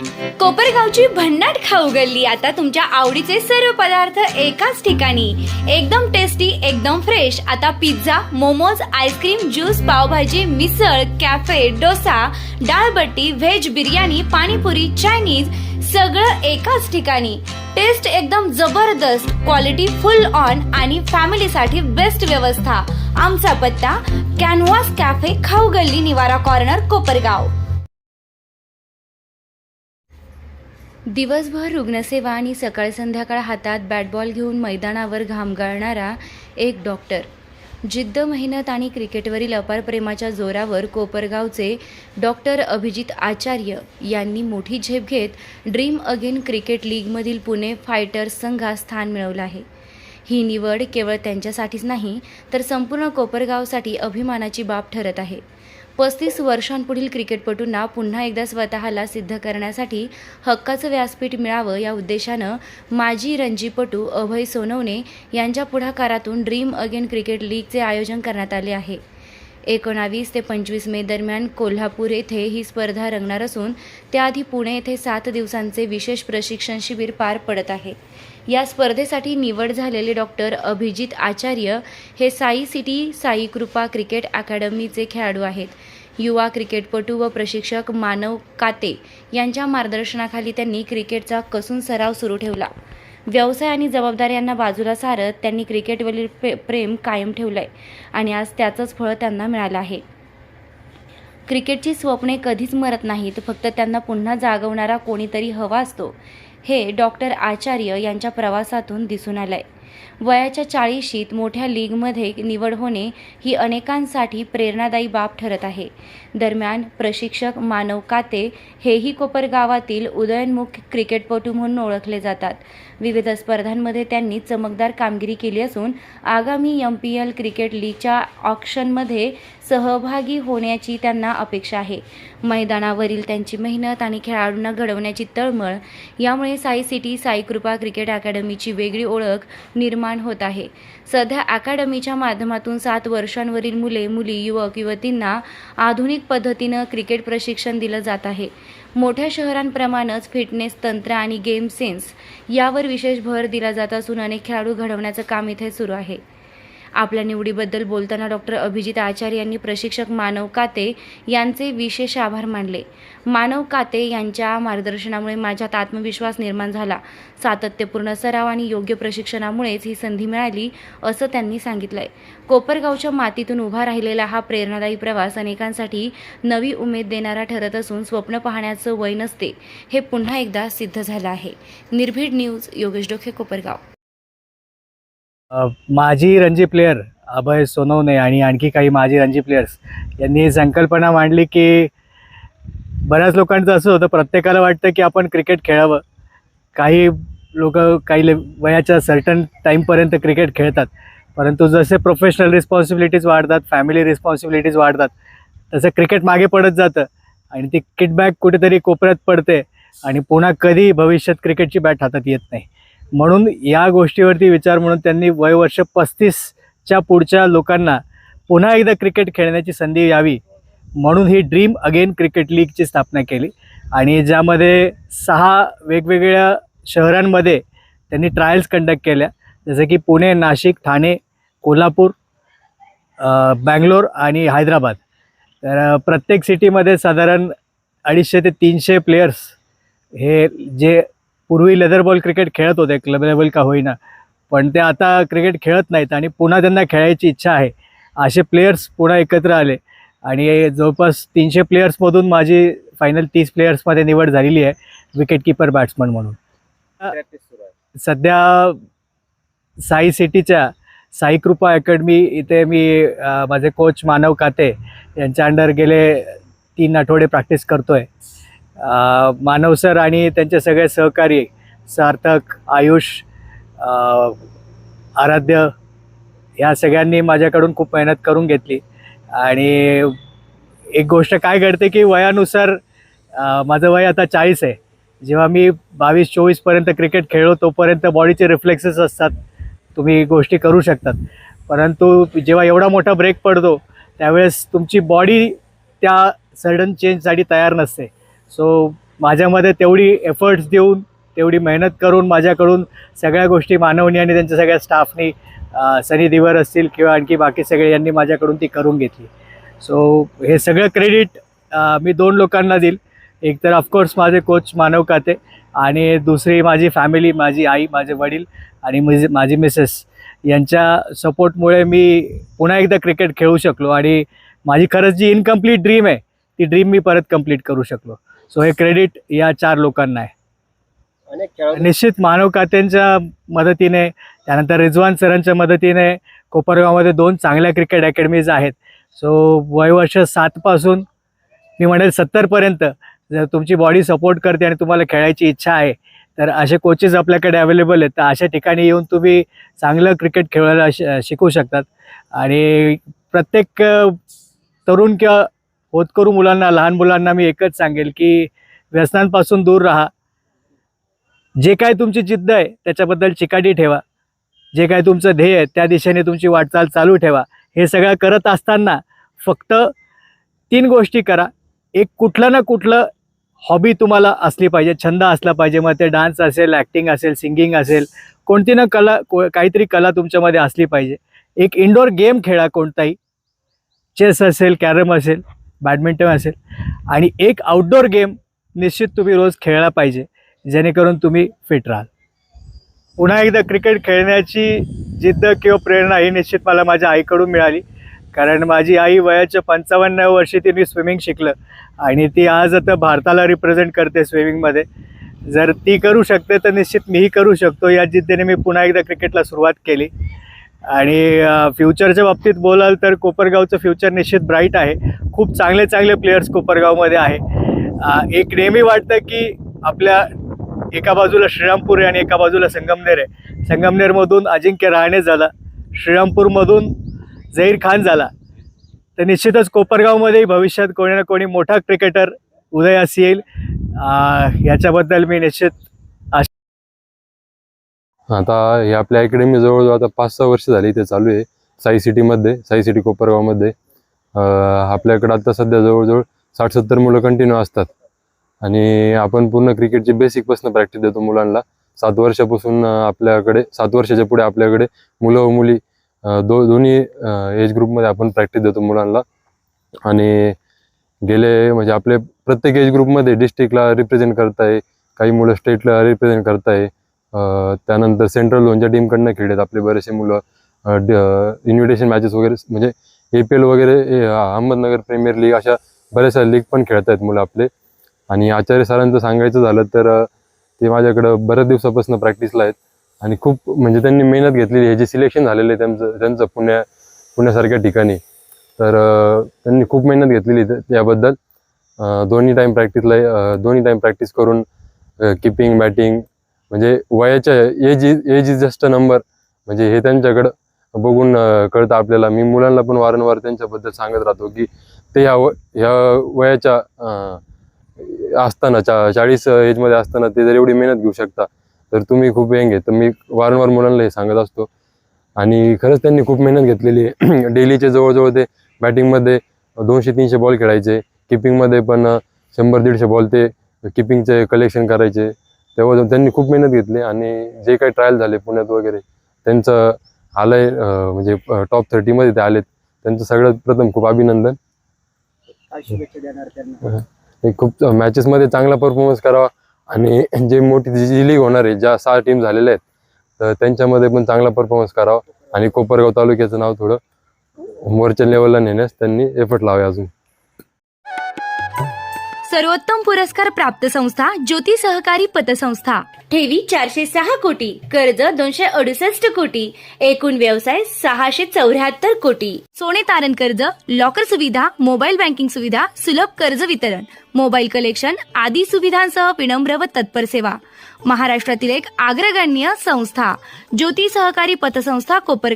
कोपरगावची भन्नाट खाऊ गल्ली आता तुमच्या आवडीचे सर्व पदार्थ एकाच ठिकाणी, एकदम टेस्टी, एकदम फ्रेश। आता pizza, momos, ice cream, juice, pav bhaji, misal, cafe, dosa, dal baati, veg biryani, pani puri, Chinese सगळं एकाच ठिकाणी। टेस्ट एकदम जबरदस्त, क्वालिटी फुल ऑन आणि फॅमिलीसाठी बेस्ट व्यवस्था। आमचा पत्ता कॅनव्हास कॅफे, खाऊ गल्ली, निवारा कॉर्नर, कोपरगाव। दिवसभर रुग्णसेवा आणि सकाळ संध्याकाळ हातात बॅट बॉल घेऊन मैदानावर घाम गाळणारा एक डॉक्टर, जिद्द, मेहनत आणि क्रिकेटवरील अपार प्रेमाच्या जोरावर कोपरगावचे डॉक्टर अभिजित आचार्य यांनी मोठी झेप घेत ड्रीम अगेन क्रिकेट लीगमधील पुणे फायटर्स संघात स्थान मिळवलं आहे। ही निवड केवळ त्यांच्यासाठीच नाही तर संपूर्ण कोपरगावसाठी अभिमानाची बाब ठरत आहे। 35 वर्षांपुढील क्रिकेटपटूंना पुन्हा एकदा स्वतःला सिद्ध करण्यासाठी हक्काचं व्यासपीठ मिळावं या उद्देशानं माजी रणजीपटू अभय सोनवणे यांच्या पुढाकारातून ड्रीम अगेन क्रिकेट लीगचे आयोजन करण्यात आले आहे। 19 ते 25 मे दरम्यान कोल्हापूर येथे ही स्पर्धा रंगणार असून त्याआधी पुणे येथे 7 दिवसांचे विशेष प्रशिक्षण शिबिर पार पडत आहे। या स्पर्धेसाठी निवड झालेले डॉक्टर अभिजित आचार्य हे साई सिटी साई कृपा क्रिकेट अकॅडमीचे खेळाडू आहेत। युवा क्रिकेटपटू व प्रशिक्षक मानव काते यांच्या मार्गदर्शनाखाली त्यांनी क्रिकेटचा कसून सराव सुरू ठेवला। व्यवसाय आणि जबाबदाऱ्यांना बाजूला सारत त्यांनी क्रिकेटवरील प्रेम कायम ठेवलंय आणि आज त्याचंच फळ त्यांना मिळालं आहे। क्रिकेटची स्वप्ने कधीच मरत नाहीत, फक्त त्यांना पुन्हा जागवणारा कोणीतरी हवा असतो, हे डॉक्टर आचार्य यांच्या प्रवासातून दिसून आलंय। वयाच्या 40शीत मोठ्या लीगमध्ये निवड होणे ही अनेकांसाठी प्रेरणादायी बाब ठरत आहे। दरम्यान प्रशिक्षक मानव काते हेही कोपरगावातील उदयोन्मुख क्रिकेटपटू म्हणून ओळखले जातात। विविध स्पर्धांमध्ये त्यांनी चमकदार कामगिरी केली असून आगामी MPL क्रिकेट लीगच्या ऑक्शनमध्ये सहभागी होण्याची त्यांना अपेक्षा आहे। मैदानावरील त्यांची मेहनत आणि खेळाडूंना घडवण्याची तळमळ यामुळे साई सिटी साई कृपा क्रिकेट अकॅडमीची वेगळी ओळख निर्माण होत आहे। सध्या अकॅडमीच्या माध्यमातून 7 वर्षांवरील मुले, मुली, युवक, युवतींना आधुनिक पद्धतीनं क्रिकेट प्रशिक्षण दिलं जात आहे। मोठ्या शहरांप्रमाणेच फिटनेस, तंत्र आणि गेम सेन्स यावर विशेष भर दिला जात असून अनेक खेळाडू घडवण्याचं काम इथे सुरू आहे। आपल्या निवडीबद्दल बोलताना डॉक्टर अभिजित आचार्य यांनी प्रशिक्षक मानव काते यांचे विशेष आभार मानले। मानव काते यांच्या मार्गदर्शनामुळे माझ्यात आत्मविश्वास निर्माण झाला। सातत्यपूर्ण सराव आणि योग्य प्रशिक्षणामुळेच ही संधी मिळाली, असं त्यांनी सांगितलंय। कोपरगावच्या मातीतून उभा राहिलेला हा प्रेरणादायी प्रवास अनेकांसाठी नवी उमेद देणारा ठरत असून स्वप्न पाहण्याचं वय नसते, हे पुन्हा एकदा सिद्ध झालं आहे। निर्भीड न्यूज, योगेश डोके, कोपरगाव। माजी रणजी प्लेयर अभय सोनवणे आणि आणखी काही माजी रणजी प्लेयर्स यांनी ही संकल्पना मांडली की बऱ्याच लोकांचं असं होतं, प्रत्येकाला वाटतं की आपण क्रिकेट खेळावं। काही लोक काही वयाच्या सर्टन टाईमपर्यंत क्रिकेट खेळतात, परंतु जसे प्रोफेशनल रिस्पॉन्सिबिलिटीज वाढतात, फॅमिली रिस्पॉन्सिबिलिटीज वाढतात, तसं क्रिकेट मागे पडत जातं आणि ती किटबॅक कुठेतरी कोपऱ्यात पडते आणि पुन्हा कधी भविष्यात क्रिकेटची बॅट हातात येत नाही। म्हणून या गोष्टीवरती विचार म्हणून त्यांनी वयवर्ष 35च्या पुढच्या लोकांना पुन्हा एकदा क्रिकेट खेळण्याची संधी यावी म्हणून ही ड्रीम अगेन क्रिकेट लीगची स्थापना केली आणि ज्यामध्ये 6 वेगवेगळ्या शहरांमध्ये त्यांनी ट्रायल्स कंडक्ट केल्या, जसं की पुणे, नाशिक, ठाणे, कोल्हापूर, बँगलोर आणि हैदराबाद। तर प्रत्येक सिटीमध्ये साधारण 250 ते 300 प्लेयर्स हे जे पूर्वी लेदर बॉल क्रिकेट खेळत होते, क्लब लेवल का होईना, पण ते आता क्रिकेट खेळत नाहीत आणि पुन्हा त्यांना खेळायची इच्छा आहे, असे प्लेयर्स पुन्हा एकत्र आले आणि जवळपास 300 प्लेयर्समधून माझी फायनल 30 प्लेयर्समध्ये निवड झालेली आहे विकेट कीपर बॅट्समन म्हणून। सध्या साई सिटीच्या साई कृपा अकॅडमी इथे मी माझे कोच मानव काते यांच्या अंडर गेले 3 आठवडे प्रॅक्टिस करतोय। मानव सर आणि त्यांचे सगळे सहकारी सार्थक, आयुष, आराध्य या सगळ्यांनी माझ्याकडून खूप मेहनत करून घेतली आणि एक गोष्ट काय घडते की वयानुसार माझं वय आता 40 आहे। जेव्हा मी 22-24 पर्यंत क्रिकेट खेळलो तोपर्यंत बॉडीचे रिफ्लेक्सेस असतात, तुम्ही गोष्टी करू शकतात, परंतु जेव्हा एवढा मोठा ब्रेक पडतो त्यावेळेस तुमची बॉडी त्या सडन चेंजसाठी तयार नसते। सो माझ्यामध्ये तेवढी एफर्ट्स देऊन तेवढी मेहनत करून माझ्याकडून सगळ्या गोष्टी मानवनी आणि त्यांच्या सगळ्या स्टाफनी सनी दिवर असतील किंवा आणखी बाकी सगळे यांनी माझ्याकडून ती करून घेतली. सो हे सगळं क्रेडिट मी 2 लोकांना देईल. एक तर ऑफकोर्स माझे कोच मानव काते आणि दुसरी माझी फॅमिली, माझी आई, माझे वडील आणि माझी मिसेस यांच्या सपोर्टमुळे मी पुन्हा एकदा क्रिकेट खेळू शकलो आणि माझी खरंच जी इनकम्प्लीट ड्रीम आहे ती ड्रीम मी परत कंप्लीट करू शकलो. सो हे क्रेडिट या 4 लोकांना आहे. निश्चित मानव कात्यांच्या मदतीने, त्यानंतर रिजवान सरांच्या मदतीने कोपरगावमध्ये 2 चांगल्या क्रिकेट अकॅडमीज आहेत. सो वयवर्ष 7 पासून मी म्हणेल 70पर्यंत जर तुमची बॉडी सपोर्ट करते आणि तुम्हाला खेळायची इच्छा आहे तर असे कोचेस आपल्याकडे अवेलेबल आहेत. तर अशा ठिकाणी येऊन तुम्ही चांगलं क्रिकेट खेळायला शिकू शकतात. आणि प्रत्येक तरुण किंवा होतकरू मुलांना, लहान मुलांना मी एकच सांगेल की व्यसनांपासून दूर राहा. जे काय तुमची जिद्द आहे त्याच्याबद्दल चिकाटी ठेवा. जे काय तुमचं ध्येय आहे त्या दिशेने तुमची वाटचाल चालू ठेवा. हे सगळं करत असताना फक्त 3 गोष्टी करा. एक कुठलं ना कुठलं हॉबी तुम्हाला असली पाहिजे, छंद असला पाहिजे. मग ते डान्स असेल, ॲक्टिंग असेल, सिंगिंग असेल, कोणती ना काहीतरी कला तुमच्यामध्ये असली पाहिजे. एक इंडोर गेम खेळा, कोणताही, चेस असेल, कॅरम असेल, बॅडमिंटन असेल. आणि एक आउटडोर गेम निश्चित तुम्ही रोज खेळला पाहिजे जेणेकरून तुम्ही फिट राहाल. पुन्हा एकदा क्रिकेट खेळण्याची जिद्द किंवा प्रेरणा ही निश्चित मला माझ्या आईकडून मिळाली. कारण माझी आई वयाच्या 55व्या वर्षी तिने स्विमिंग शिकलं आणि ती आज आता भारताला रिप्रेझेंट करते स्विमिंगमध्ये. जर ती करू शकते तर निश्चित मीही करू शकतो. या जिद्दीने मी पुन्हा एकदा क्रिकेटला सुरुवात केली. आणि फ्युचरच्या बाबतीत बोलाल तर कोपरगावचं फ्युचर निश्चित ब्राईट आहे. खूप चांगले चांगले प्लेयर्स कोपरगावमध्ये आहे. एक नेहमी वाटतं की आपल्या एका बाजूला श्रीरामपूर आहे आणि एका बाजूला संगमनेर आहे. संगमनेरमधून अजिंक्य रहाणे झाला, श्रीरामपूरमधून झहीर खान झाला. तर निश्चितच कोपरगावमध्येही भविष्यात कोणी ना कोणी मोठा क्रिकेटर उदयास येईल. याच्याबद्दल मी निश्चित आता हे आपल्या अकॅडमी जवळजवळ आता 5-6 वर्ष झाली इथे चालू आहे. साई सिटी कोपरगावमध्ये. आपल्याकडे आता सध्या जवळजवळ 60-70 मुलं कंटिन्यू असतात आणि आपण पूर्ण क्रिकेटची बेसिकपासून प्रॅक्टिस देतो मुलांना. 7 वर्षापासून आपल्याकडे, 7 वर्षाच्या पुढे आपल्याकडे मुलं व मुली दोन्ही एज ग्रुपमध्ये आपण प्रॅक्टिस देतो मुलांना. आणि गेले म्हणजे आपले प्रत्येक एज ग्रुपमध्ये डिस्ट्रिक्टला रिप्रेझेंट करताय, काही मुलं स्टेटला रिप्रेझेंट करताय. त्यानंतर सेंट्रल झोनच्या टीमकडनं खेळतात आपले बरेचसे मुलं. इन्व्हिटेशन मॅचेस वगैरे म्हणजे APL वगैरे, अहमदनगर प्रीमियर लीग, अशा बऱ्याचशा लीग पण खेळत आहेत मुलं आपले. आणि आचार्य सरांचं सांगायचं झालं तर ते माझ्याकडं बऱ्याच दिवसापासून प्रॅक्टिसला आहेत आणि खूप म्हणजे त्यांनी मेहनत घेतलेली आहे. जे सिलेक्शन झालेलं आहे त्यांचं पुण्यासारख्या ठिकाणी, तर त्यांनी खूप मेहनत घेतलेली याबद्दल. दोन्ही टाईम प्रॅक्टिस करून किपिंग, बॅटिंग, म्हणजे वयाच्या age is just a number, म्हणजे हे त्यांच्याकडं बघून कळतं आपल्याला. मी मुलांना पण वारंवार त्यांच्याबद्दल सांगत राहतो की ते ह्या वयाच्या असताना 40 एजमध्ये असताना ते जर एवढी मेहनत घेऊ शकता तर तुम्ही खूप यंग आहे. तर मी वारंवार मुलांना हे सांगत असतो. आणि खरंच त्यांनी खूप मेहनत घेतलेली आहे. डेलीचे जवळजवळ ते बॅटिंगमध्ये 200-300 बॉल खेळायचे, किपिंगमध्ये पण 100-150 बॉल ते किपिंगचे कलेक्शन करायचे. तेव्हा त्यांनी खूप मेहनत घेतली आणि जे काही ट्रायल झाले पुण्यात वगैरे त्यांचं आलंय, म्हणजे टॉप 30मध्ये ते आलेत. त्यांचं सगळ्यात प्रथम खूप अभिनंदन. खूप मॅचेसमध्ये चांगला परफॉर्मन्स करावा आणि जे मोठी जी लीग होणार आहे, ज्या 6 टीम झालेल्या आहेत, तर त्यांच्यामध्ये पण चांगला परफॉर्मन्स करावा आणि कोपरगाव तालुक्याचं नाव थोडं वरच्या लेवलला नेण्यास त्यांनी एफर्ट लावावे. अजून सर्वोत्तम पुरस्कार प्राप्त संस्था ज्योती सहकारी पतसंस्था. ठेवी 406 कोटी, कर्ज 268 कोटी, एकूण व्यवसाय 674 कोटी. सोने तारण कर्ज, लॉकर सुविधा, मोबाईल बँकिंग सुविधा, सुलभ कर्ज वितरण, मोबाईल कलेक्शन आदी सुविधांसह विनम्र व तत्पर सेवा. महाराष्ट्रातील एक अग्रगण्य संस्था ज्योती सहकारी पतसंस्था कोपर.